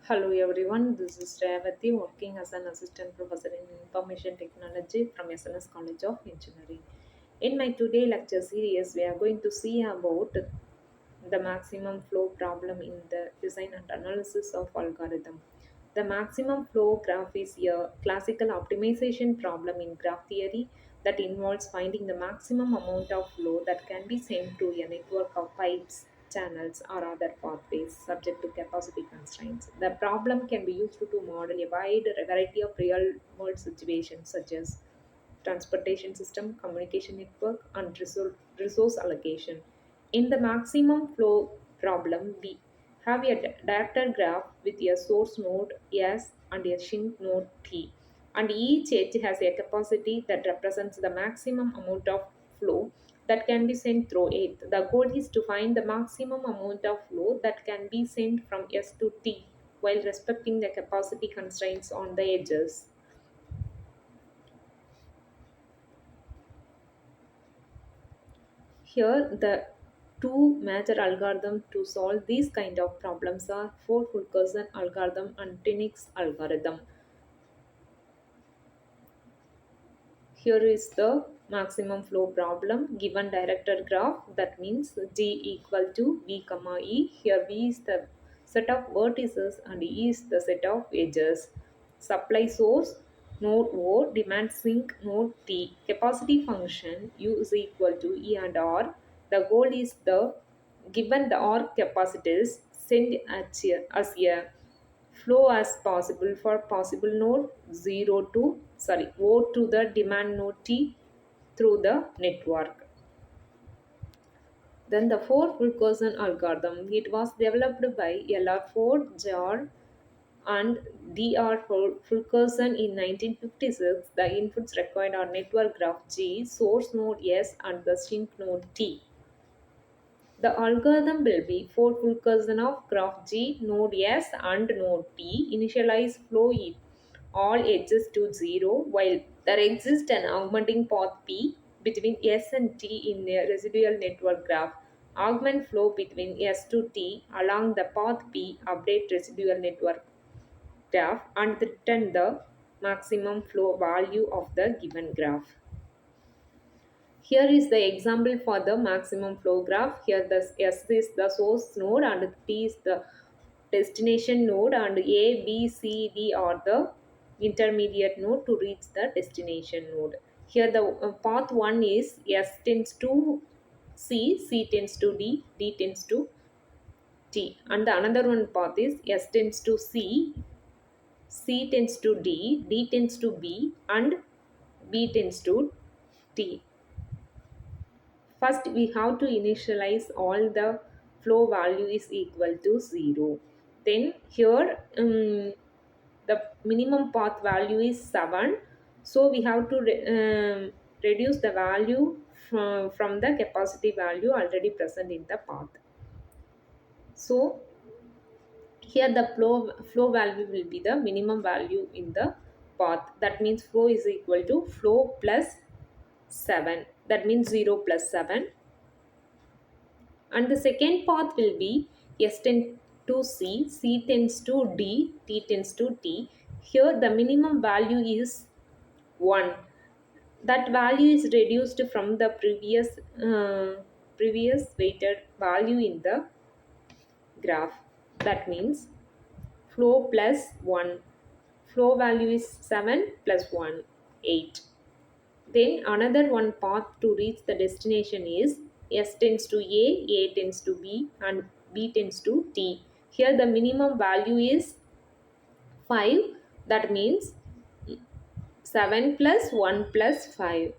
Hello everyone, this is Revathi working as an assistant professor in information technology from SNS College of Engineering. In my today lecture series, we are going to see about the maximum flow problem in the design and analysis of algorithm. The maximum flow graph is a classical optimization problem in graph theory that involves finding the maximum amount of flow that can be sent through a network of pipes, channels, or other pathways subject to capacity constraints. The problem can be used to model a wide variety of real world situations such as transportation system, communication network, and resource allocation. In the maximum flow problem, we have a director graph with a source node S and a sink node T, and each edge has a capacity that represents the maximum amount of flow that can be sent through it. The goal is to find the maximum amount of flow that can be sent from S to T while respecting the capacity constraints on the edges. Here, the two major algorithms to solve these kind of problems are four-Fulkerson algorithm and Tinix algorithm. Here is the maximum flow problem given directed graph, that means G equal to V comma E. Here V is the set of vertices and E is the set of edges. Supply source node O, demand sink node T. Capacity function U is equal to E and R. The goal is the given the R capacities send as a flow as possible for possible node 0 to O to the demand node T through the network. Then the four Fulkerson algorithm, it was developed by L.R. Ford, Jar, and D.R. Fulkerson in 1956. The inputs required are network graph G, source node S, and the sink node T. The algorithm will be for Fulkerson of graph G, node S and node T. Initialize flow in all edges to 0 while there exists an augmenting path P between S and T in a residual network graph. Augment flow between S to T along the path P, update residual network graph and return the maximum flow value of the given graph. Here is the example for the maximum flow graph. Here the S is the source node and T is the destination node, and A, B, C, D are the intermediate node to reach the destination node. Here the path 1 is S tends to C, C tends to D, D tends to T, and the another one path is S tends to C, C tends to D, D tends to B, and B tends to T. First, we have to initialize all the flow value is equal to 0. Then here the minimum path value is 7. So we have to reduce the value from the capacity value already present in the path. So here the flow value will be the minimum value in the path. That means flow is equal to flow plus 7. That means 0 plus 7, and the second path will be S tends to C, C tends to D, T tends to T. Here the minimum value is 1. That value is reduced from the previous weighted value in the graph. That means flow plus 1. Flow value is 7 plus 1, 8. Then another one path to reach the destination is S tends to A tends to B, and B tends to T. Here the minimum value is 5. That means 7 plus 1 plus 5.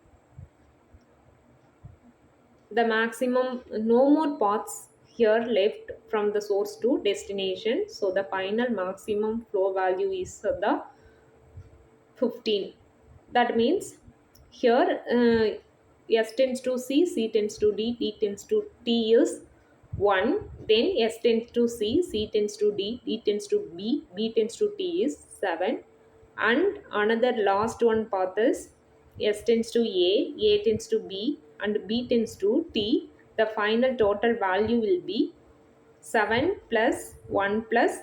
The maximum, no more paths here left from the source to destination. So the final maximum flow value is the 15. That means here S tends to C, C tends to D, D tends to T is 1. Then S tends to C, C tends to D, D tends to B, B tends to T is 7. And another last one path is S tends to A tends to B, and B tends to T. The final total value will be 7 plus 1 plus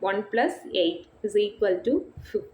1 plus 8 is equal to 50.